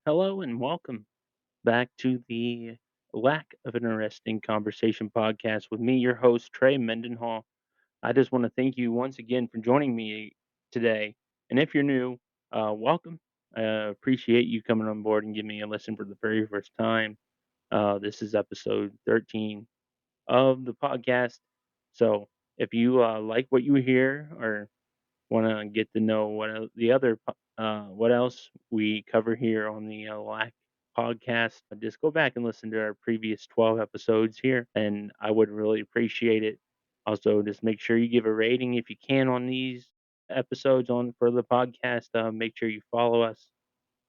Hello and welcome back to the Lack of Interesting Conversation podcast with me, your host, Trey Mendenhall. I just want to thank you once again for joining me today. And if you're new, welcome. I appreciate you coming on board and giving me a listen for the very first time. This is episode 13 of the podcast. So if you like what you hear or want to get to know what else we cover here on the Lack podcast, just go back and listen to our previous 12 episodes here, and I would really appreciate it. Also, just make sure you give a rating if you can on these episodes on for the podcast. Make sure you follow us.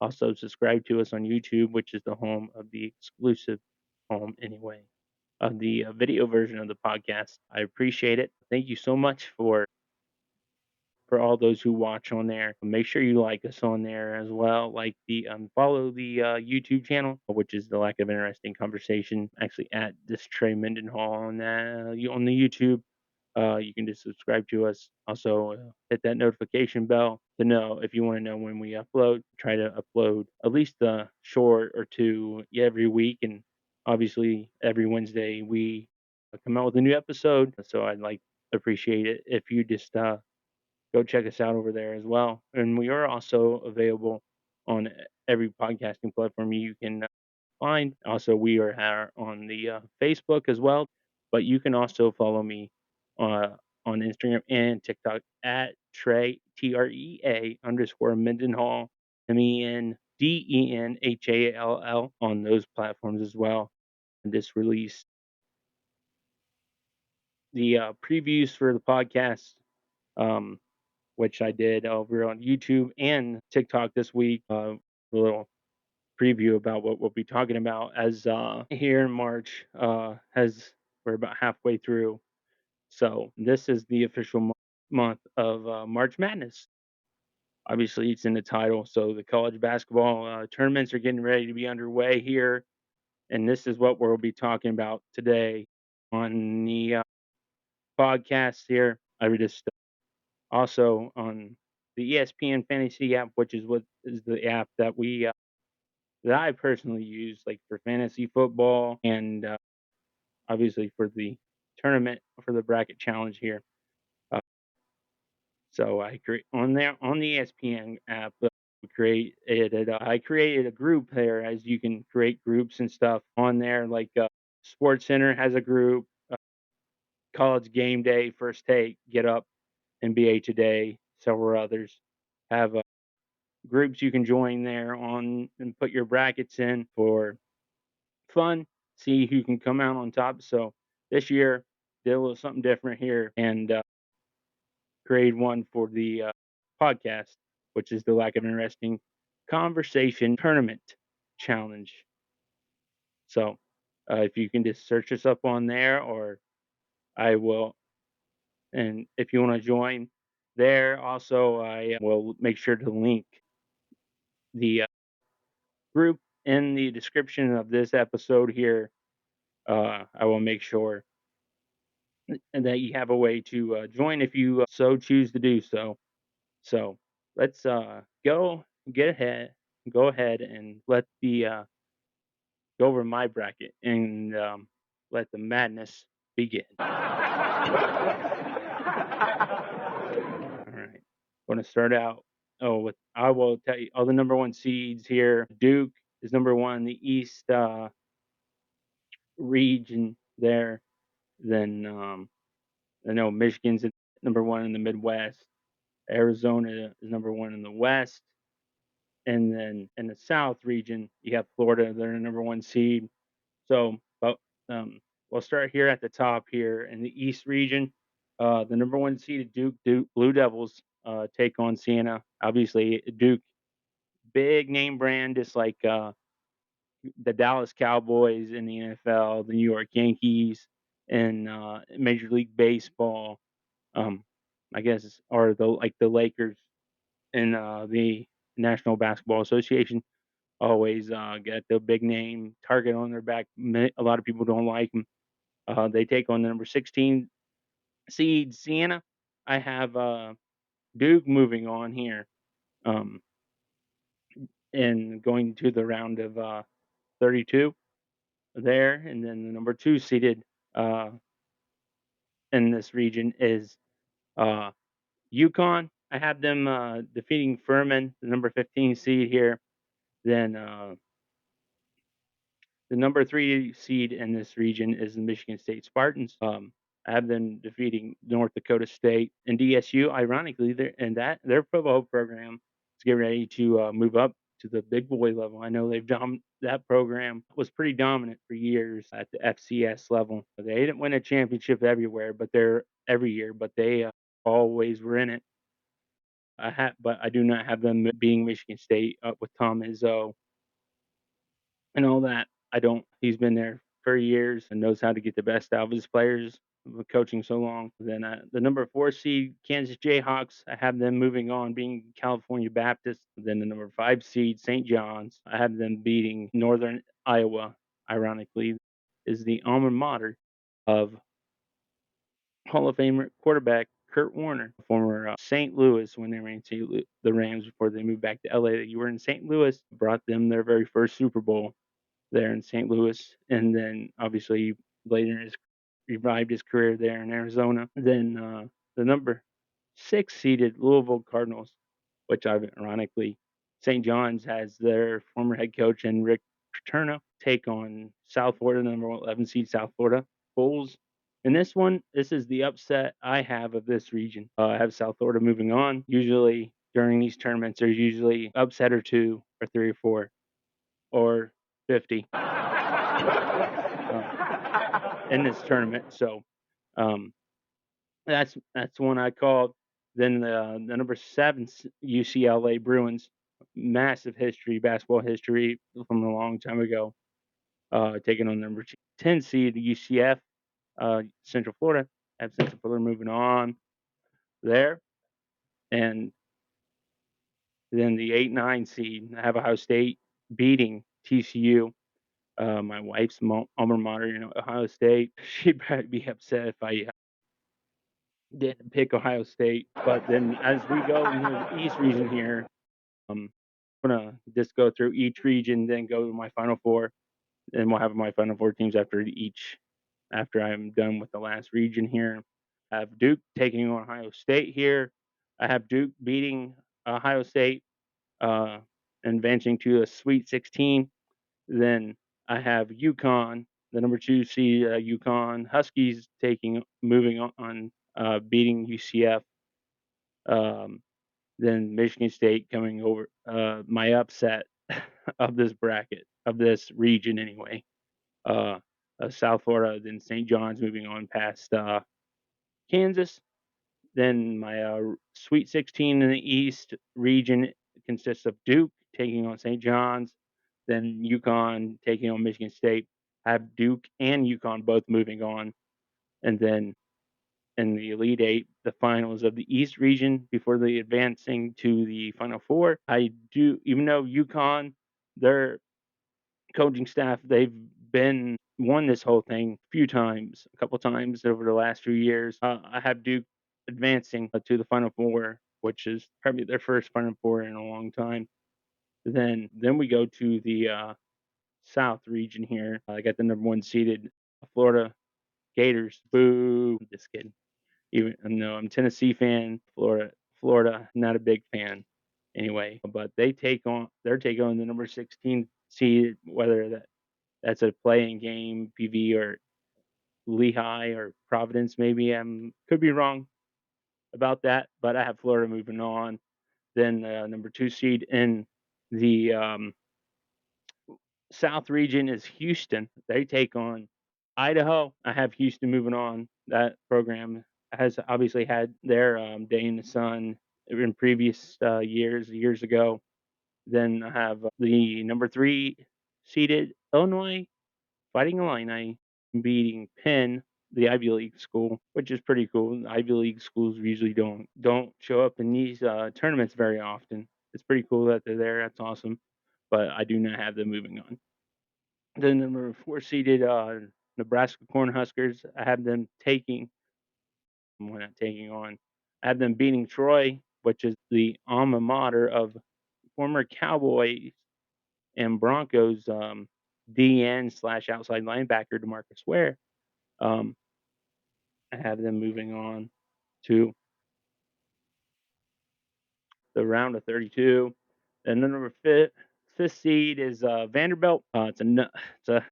Also, subscribe to us on YouTube, which is the home of the exclusive home anyway of the video version of the podcast. I appreciate it. Thank you so much for all those who watch on there. Make sure you like us on there as well. Like the follow the YouTube channel, which is the Lack of Interesting Conversation. Actually, at this Trey Mendenhall on that on the YouTube. You can just subscribe to us. Also, hit that notification bell to know if you want to know when we upload. Try to upload at least a short or two every week, and obviously every Wednesday we come out with a new episode. So I'd like appreciate it if you just go check us out over there as well. And we are also available on every podcasting platform you can find. Also, we on the Facebook as well, but you can also follow me uh, on Instagram and TikTok at Trey TREA underscore Mendenhall MENDENHALL on those platforms as well. And just released the previews for the podcast. Um, which I did over on YouTube and TikTok this week. A little preview about what we'll be talking about as here in March has we're about halfway through. So this is the official month of March Madness. Obviously, it's in the title. So the college basketball tournaments are getting ready to be underway here, and this is what we'll be talking about today on the podcast here. I would just also on the ESPN Fantasy app, which is what is the app that we that I personally use, like for fantasy football and obviously for the tournament for the bracket challenge here. Uh, so I create on there on the ESPN app. I created a group there, as you can create groups and stuff on there. Like Sports Center has a group, College Game Day, First Take, Get Up, NBA Today, several others have groups you can join there on and put your brackets in for fun, see who can come out on top. So this year, did a little something different here and created one for the podcast, which is the Lack of Interesting Conversation Tournament Challenge. So if you can just search us up on there, or I will, and if you want to join there, also I will make sure to link the group in the description of this episode here. I will make sure and that you have a way to join if you so choose to do so. So let's go ahead and let the go over my bracket and let the madness begin. All right, going to start out. Oh, with I will tell you all the number one seeds here. Duke is number one in the East region there. Then I know Michigan's at number one in the Midwest. Arizona is number one in the West. And then in the South region, you have Florida. They're the number one seed. So, but we'll start here at the top here in the East region. The number one seeded Duke Blue Devils take on Siena. Obviously, Duke, big name brand, just like the Dallas Cowboys in the NFL, the New York Yankees, and Major League Baseball. Um, I guess, or the Lakers in the National Basketball Association. Always get the big name target on their back. A lot of people don't like them. They take on the number 16 seed Siena. I have Duke moving on here. Um, and going to the round of 32 there. And then the number 2 seeded uh, in this region is uh, Yukon. I have them defeating Furman, the number 15 seed here. Then the number 3 seed in this region is the Michigan State Spartans. I have them defeating North Dakota State and DSU. Ironically, they're and that their football program is getting ready to move up to the big boy level. I know that program was pretty dominant for years at the FCS level. They didn't win a championship every year, but they always were in it. But I do not have them being Michigan State up with Tom Izzo and all that. I don't. He's been there for years and knows how to get the best out of his players with coaching so long. Then the number 4 seed Kansas Jayhawks, I have them moving on, being California Baptist. Then the number 5 seed St. John's, I have them beating Northern Iowa. Ironically, is the alma mater of Hall of Famer quarterback Kurt Warner, former St. Louis when they were in the Rams before they moved back to LA. You were in St. Louis, brought them their very first Super Bowl there in St. Louis, and then obviously later in his revived his career there in Arizona. Then the number 6 seeded Louisville Cardinals, which ironically St. John's has their former head coach and Rick Paterno take on South Florida, number 11 seed South Florida Bulls. In this one, this is the upset I have of this region. I have South Florida moving on. Usually during these tournaments, there's usually upset or 2 or 3 or 4 or 50 in this tournament. So um, that's one I called. Then the number 7 UCLA Bruins, massive history, basketball history from a long time ago, taking on the number 10 seed UCF, Central Florida. Have Central Florida moving on there, and then the 8-9 seed, I have Ohio State beating TCU. My wife's alma mater, Ohio State. She'd probably be upset if I didn't pick Ohio State. But then as we go into the East region here, I'm gonna just go through each region, then go to my Final Four, and we'll have my Final Four teams after I'm done with the last region here. I have Duke taking on Ohio State here. I have Duke beating Ohio State, uh, advancing to a Sweet 16. Then I have UConn, the number 2 seed, UConn Huskies moving on, beating UCF. Um, then Michigan State coming over, my upset of this bracket, of this region anyway. Uh, South Florida, then St. John's moving on past Kansas. Then my Sweet 16 in the East region consists of Duke taking on St. John's, then UConn taking on Michigan State. I have Duke and UConn both moving on, and then in the Elite Eight, the finals of the East region before the advancing to the Final Four. I do, even though UConn, their coaching staff, they've been won this whole thing a few times, a couple times over the last few years. I have Duke advancing to the Final Four, which is probably their first Final Four in a long time. Then we go to the South region here. I got the number 1 seeded Florida Gators. Boo! Just kidding. Even no, I'm a Tennessee fan. Florida, not a big fan. Anyway, but they're taking on the number 16 seed, whether that's a playing game, PV or Lehigh or Providence. Maybe could be wrong about that, but I have Florida moving on. Then number 2 seed in the South region is Houston. They take on Idaho. I have Houston moving on. That program has obviously had their day in the sun in previous years ago. Then I have the number 3 seeded Illinois Fighting Illini beating Penn, the Ivy League school, which is pretty cool. Ivy League schools usually don't show up in these tournaments very often. It's pretty cool that they're there. That's awesome. But I do not have them moving on. The number 4 seeded Nebraska Cornhuskers, I have them we're not taking on. I have them beating Troy, which is the alma mater of former Cowboys and Broncos DN slash outside linebacker Demarcus Ware. Um, I have them moving on to the round of 32. And the fifth seed is Vanderbilt. It's a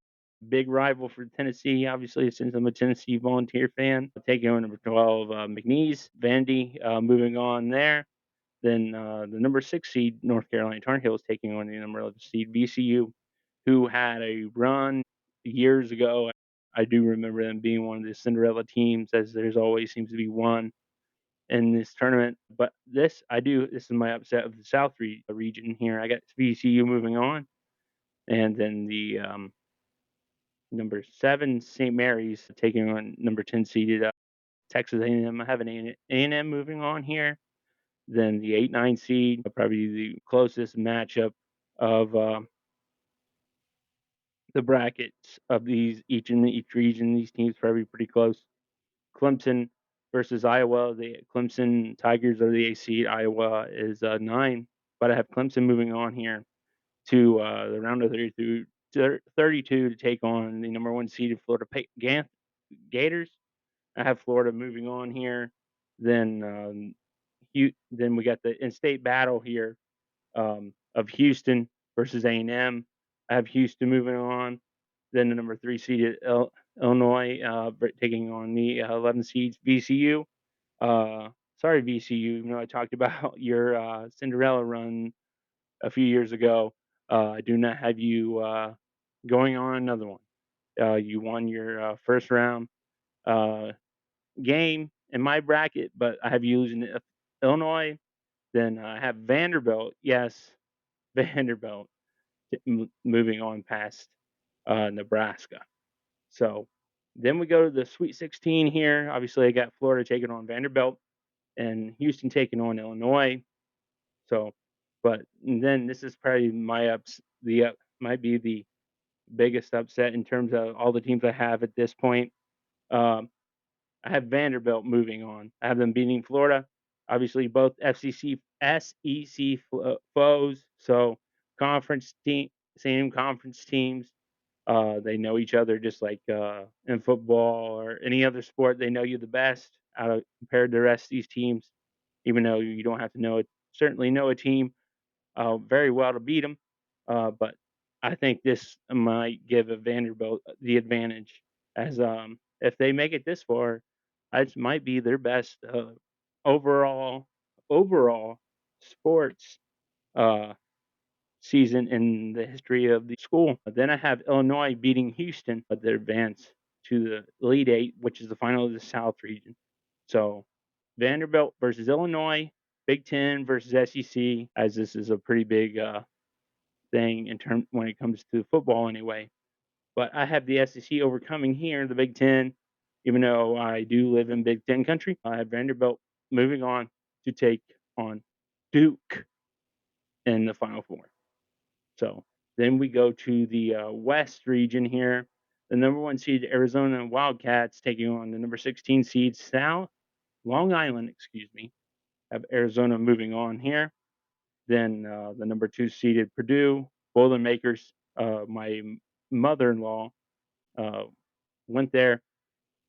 big rival for Tennessee, obviously, since I'm a Tennessee Volunteer fan. Taking on number 12, McNeese. Vandy moving on there. Then the number 6 seed, North Carolina Tar Heels, taking on the number 11 seed, VCU, who had a run years ago. I do remember them being one of the Cinderella teams, as there's always seems to be one in this tournament. But this is my upset of the South region here. I got VCU moving on, and then the number 7 St. Mary's taking on number 10 seeded Texas A&M. I have an A&M moving on here. Then the 8-9 seed, probably the closest matchup of the brackets of these each region. These teams probably pretty close. Clemson versus Iowa. The Clemson Tigers are the 8 seed. Iowa is 9. But I have Clemson moving on here to the round of 32 to take on the number 1 seeded Florida Gators. I have Florida moving on here. Then then we got the in-state battle here of Houston versus A&M. I have Houston moving on. Then the number 3 seeded Illinois taking on the 11 seeds VCU. Sorry, VCU. Even though I talked about your Cinderella run a few years ago, I do not have you going on another one. You won your first round uh, game in my bracket, but I have you losing to Illinois. Then I have Vanderbilt. Yes, Vanderbilt moving on past Nebraska. So then we go to the Sweet 16 here. Obviously, I got Florida taking on Vanderbilt and Houston taking on Illinois. So, but then this is probably might be the biggest upset in terms of all the teams I have at this point. Um, I have Vanderbilt moving on. I have them beating Florida. Obviously, both SEC foes. So, conference team, same conference teams. They know each other just like in football or any other sport. They know you the best out of compared to the rest of these teams. Even though you don't have to know it, certainly know a team very well to beat them. But I think this might give a Vanderbilt the advantage, as if they make it this far, it might be their best overall overall sports uh, season in the history of the school. Then I have Illinois beating Houston, but they advance to the Elite Eight, which is the final of the South region. So Vanderbilt versus Illinois, Big Ten versus SEC, as this is a pretty big thing in term when it comes to football anyway. But I have the SEC overcoming here, the Big Ten, even though I do live in Big Ten country. I have Vanderbilt moving on to take on Duke in the Final Four. So then we go to the West region here. The number 1 seed Arizona Wildcats taking on the number 16 seed South Long Island, excuse me. Have Arizona moving on here. Then the number 2 seeded Purdue Boilermakers. My mother-in-law uh, went there.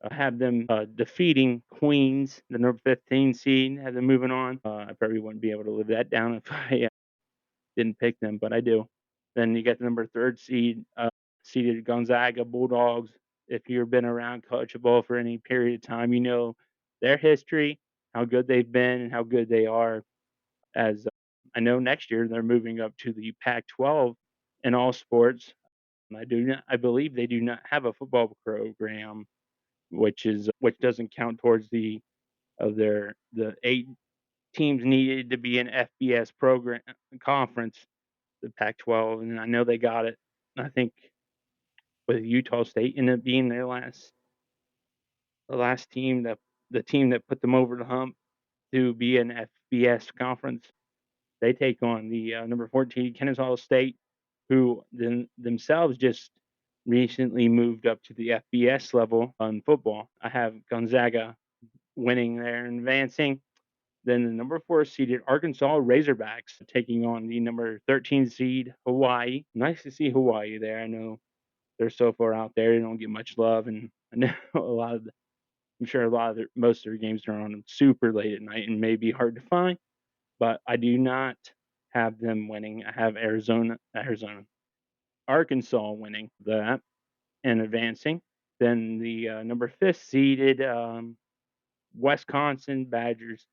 Have them defeating Queens, the number 15 seed. Have them moving on. I probably wouldn't be able to live that down if I didn't pick them, but I do. Then you got the number 3 seeded Gonzaga Bulldogs. If you've been around college football for any period of time, you know their history, how good they've been, and how good they are. As I know, next year they're moving up to the Pac-12 in all sports. I believe they do not have a football program, which doesn't count towards the 8 teams needed to be an FBS program conference, the Pac-12, and I know they got it. I think with Utah State ended up being the last team the team that put them over the hump to be an FBS conference. They take on the number 14 Kennesaw State, who themselves just recently moved up to the FBS level on football. I have Gonzaga winning there and advancing. Then the number 4 seeded Arkansas Razorbacks taking on the number 13 seed Hawaii. Nice to see Hawaii there. I know they're so far out there; they don't get much love, and I know a lot of I'm sure a lot of most of their games are on super late at night and may be hard to find. But I do not have them winning. I have Arkansas winning that and advancing. Then the number 5th seeded Wisconsin Badgers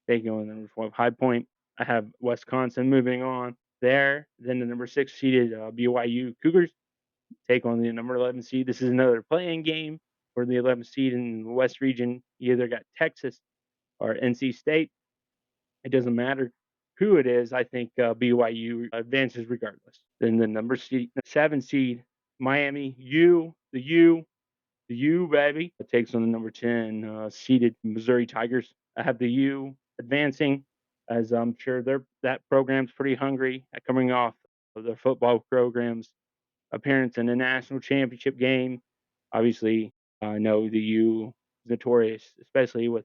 taking on the number 12 High Point. I have Wisconsin moving on there. Then the number 6 seeded BYU Cougars take on the number 11 seed. This is another playing game for the 11th seed in the West region. You either got Texas or NC State. It doesn't matter who it is. I think BYU advances regardless. Then the number 7 seed Miami the U baby takes on the number 10 seeded Missouri Tigers. I have the U advancing, as I'm sure that program's pretty hungry coming off of their football program's appearance in the national championship game. Obviously, I know the U is notorious, especially with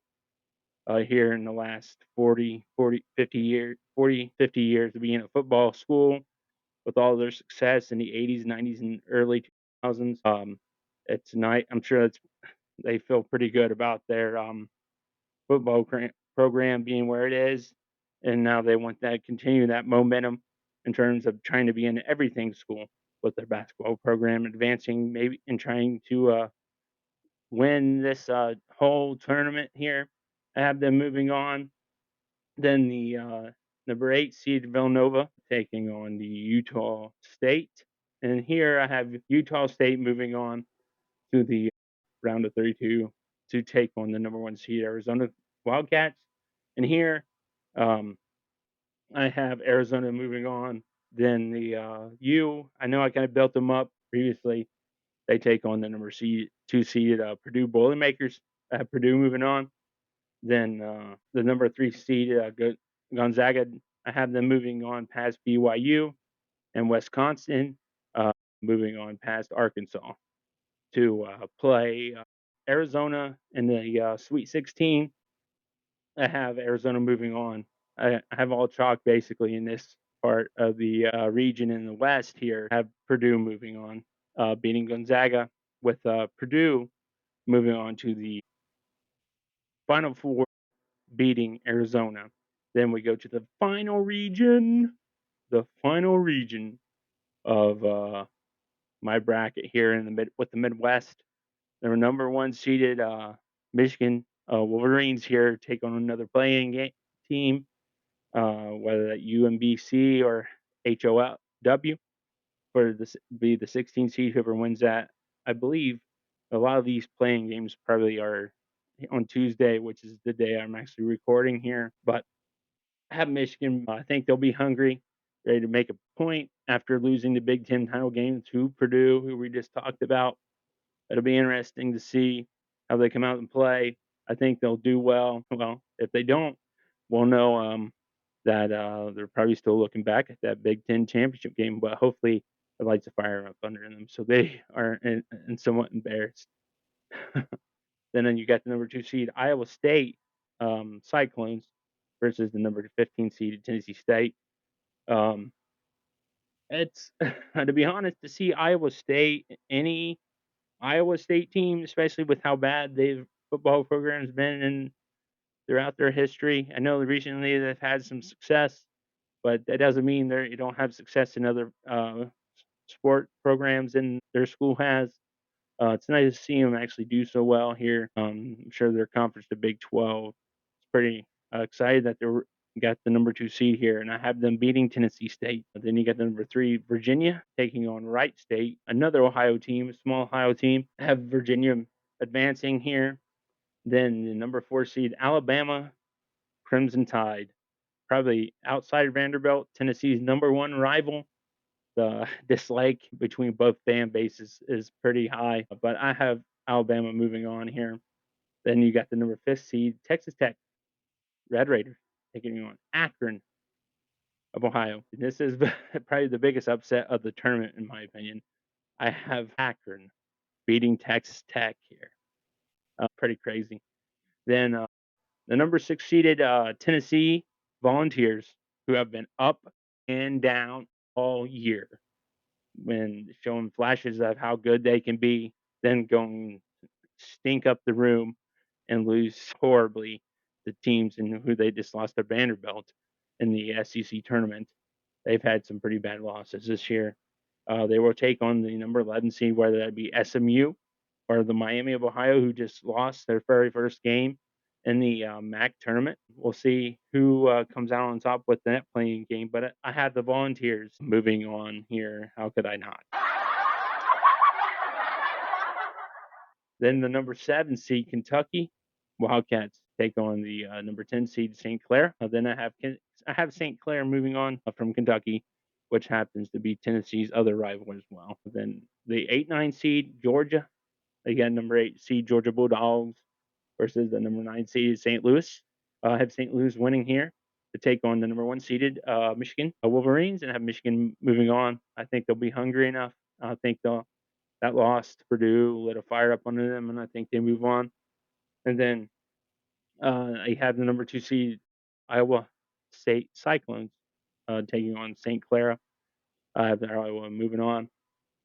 here in the last 50 years of being a football school with all their success in the 80s, 90s, and early 2000s. It's night. I'm sure they feel pretty good about their football program being where it is, and now they want that continue that momentum in terms of trying to be an everything school with their basketball program advancing maybe and trying to win this whole tournament here. I have them moving on. Then the number 8 seed Villanova taking on the Utah State, and here I have Utah State moving on to the round of 32 to take on the number 1 seed Arizona Wildcats. And here, um, I have Arizona moving on. Then the I know I kind of built them up previously. They take on the number 2 seeded Purdue Boilermakers. I have Purdue moving on. Then the number 3 seed Gonzaga. I have them moving on past BYU and Wisconsin, moving on past Arkansas to play Arizona in the Sweet 16. I have Arizona moving on. I have all chalk basically in this part of the region in the West here. I have Purdue moving on, beating Gonzaga, with Purdue moving on to the Final Four, beating Arizona. Then we go to the final region of my bracket here in the with the Midwest. They were number 1 seeded Michigan Wolverines here take on another playing team, whether that UMBC or HOW for this be the 16 seed. Whoever wins that, I believe a lot of these playing games probably are on Tuesday, which is the day I'm actually recording here. But I have Michigan. I think they'll be hungry, ready to make a point after losing the Big Ten title game to Purdue, who we just talked about. It'll be interesting to see how they come out and play. I think they'll do well. Well, if they don't, we'll know that they're probably still looking back at that Big Ten championship game. But hopefully, it lights a fire up under them, so they are somewhat embarrassed. Then you got the number 2 seed Iowa State Cyclones versus the number 15 seed Tennessee State. Um, it's to be honest, to see any Iowa State team, especially with how bad their football program's been in throughout their history. I know recently they've had some success, but that doesn't mean you don't have success in other sport programs in their school has. It's nice to see them actually do so well here. I'm sure their conference, the Big 12, is pretty excited that they got the number 2 seed here, and I have them beating Tennessee State. Then you got the number 3 Virginia taking on Wright State, another Ohio team, a small Ohio team. I have Virginia advancing here. Then the number 4 seed Alabama Crimson Tide, probably outside Vanderbilt, Tennessee's number 1 rival. The dislike between both fan bases is pretty high, but I have Alabama moving on here. Then you got the number 5th seed Texas Tech Red Raiders taking on Akron of Ohio. And this is probably the biggest upset of the tournament, in my opinion. I have Akron beating Texas Tech here. Pretty crazy. Then The number 6 seeded, Tennessee Volunteers, who have been up and down all year, when showing flashes of how good they can be, then going stink up the room and lose horribly to teams and who they just lost to Vanderbilt in the SEC tournament. They've had some pretty bad losses this year. They will take on the number 11 seed, whether that be SMU or the Miami of Ohio, who just lost their very first game in the MAC tournament. We'll see who comes out on top with that playing game. But I have the Volunteers moving on here. How could I not? Then the number 7 seed Kentucky Wildcats take on the number 10 seed St. Clair. Then I have St. Clair moving on from Kentucky, which happens to be Tennessee's other rival as well. Then the 8-9 seed Georgia, again number 8 seed Georgia Bulldogs versus the number 9 seed St. Louis. I have St. Louis winning here to take on the number 1 seeded Michigan Wolverines, and have Michigan moving on. I think they'll be hungry enough. I think that loss to Purdue lit a fire up under them, and I think they move on. And then I have the number 2 seed Iowa State Cyclones taking on St. Clara. I have Iowa moving on.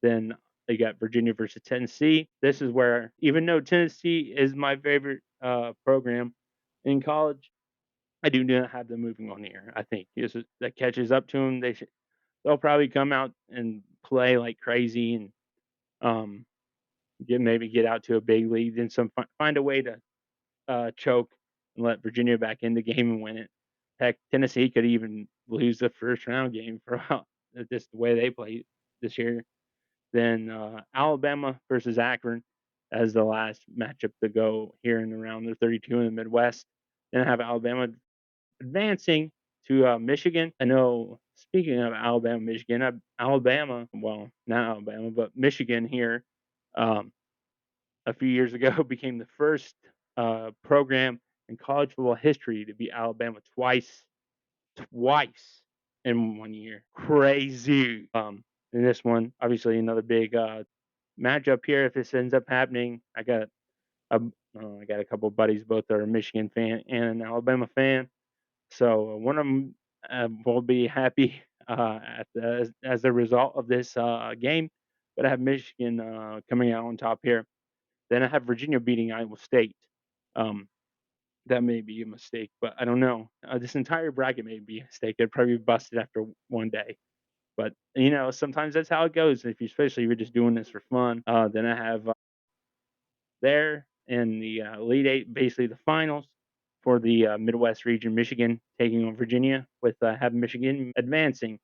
Then they got Virginia versus Tennessee. This is where, even though Tennessee is my favorite program in college, I do not have them moving on here. I think that catches up to them. They'll probably come out and play like crazy and um, maybe get out to a big lead, then find a way to choke and let Virginia back in the game and win it. Heck, Tennessee could even lose the first round game for just the way they play this year. Then Alabama versus Akron as the last matchup to go here in the round of 32 in the Midwest. Then I have Alabama advancing to Michigan. I know, speaking of Alabama, Michigan, Alabama, well, not Alabama, but Michigan here, um, a few years ago became the first program in college football history to beat Alabama twice in 1 year. Crazy. In this one, obviously another big matchup here. If this ends up happening, I got a couple of buddies, both are a Michigan fan and an Alabama fan. So one of them will be happy as the result of this game. But I have Michigan coming out on top here. Then I have Virginia beating Iowa State. Um, that may be a mistake, but I don't know. This entire bracket may be a mistake. It'd probably be busted after one day. But sometimes that's how it goes. Especially if you're just doing this for fun. Then I have there in the Elite Eight, basically the finals for the Midwest region, Michigan taking on Virginia, with having Michigan advancing.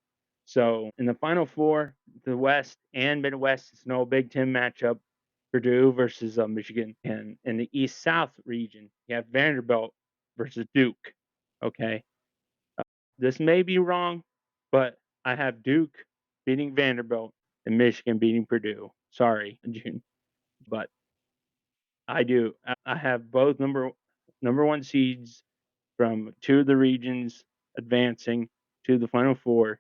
So in the Final Four, the West and Midwest, it's no Big Ten matchup. Purdue versus Michigan, and in the East South region, you have Vanderbilt versus Duke. Okay, this may be wrong, but I have Duke beating Vanderbilt and Michigan beating Purdue. Sorry, June, but I do. I have both number 1 seeds from 2 of the regions advancing to the Final Four,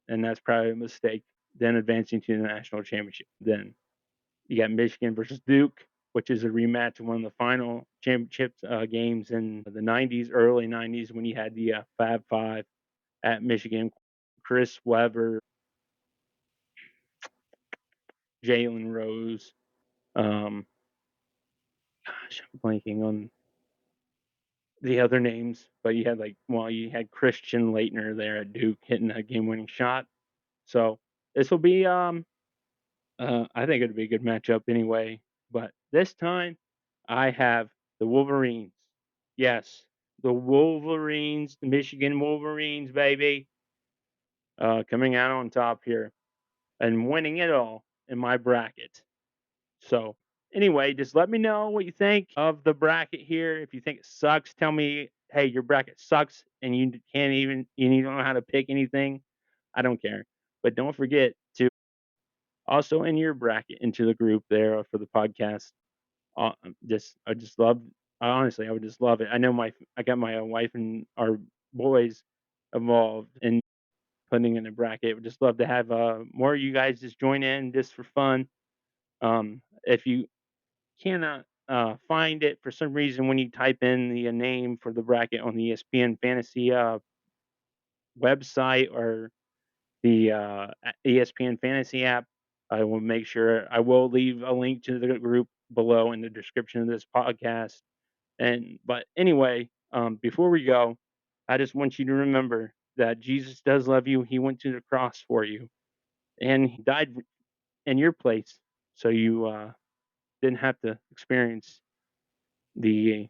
and that's probably a mistake. Then advancing to the national championship. Then you got Michigan versus Duke, which is a rematch of one of the final championship games in the 90s, early 90s, when you had the Fab Five at Michigan. Chris Webber, Jalen Rose. Gosh, I'm blanking on the other names, but you had Christian Leitner there at Duke hitting a game-winning shot. So this will be, I think it'll be a good matchup anyway. But this time, I have the Wolverines. Yes, the Wolverines, the Michigan Wolverines, baby, coming out on top here and winning it all in my bracket. So anyway, just let me know what you think of the bracket here. If you think it sucks, tell me, hey, your bracket sucks and you don't know how to pick anything. I don't care. But don't forget to also in your bracket into the group there for the podcast. I just love. Honestly, I would just love it. I got my wife and our boys involved in putting in a bracket. Would just love to have more of you guys just join in just for fun. If you cannot find it for some reason when you type in the name for the bracket on the ESPN Fantasy website or the ESPN Fantasy app. I will make sure I will leave a link to the group below in the description of this podcast. And but anyway, before we go, I just want you to remember that Jesus does love you. He went to the cross for you, and he died in your place, so you didn't have to experience the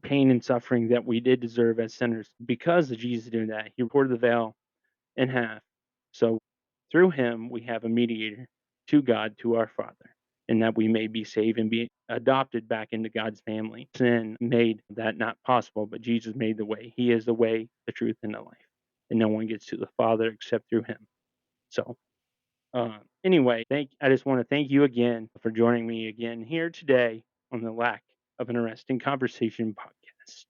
pain and suffering that we did deserve as sinners. Because of Jesus doing that, he tore the veil in half. So through him, we have a mediator to God, to our Father, and that we may be saved and be adopted back into God's family. Sin made that not possible, but Jesus made the way. He is the way, the truth, and the life. And no one gets to the Father except through him. So, anyway, I just want to thank you again for joining me again here today on the Lack of an Arresting Conversation podcast.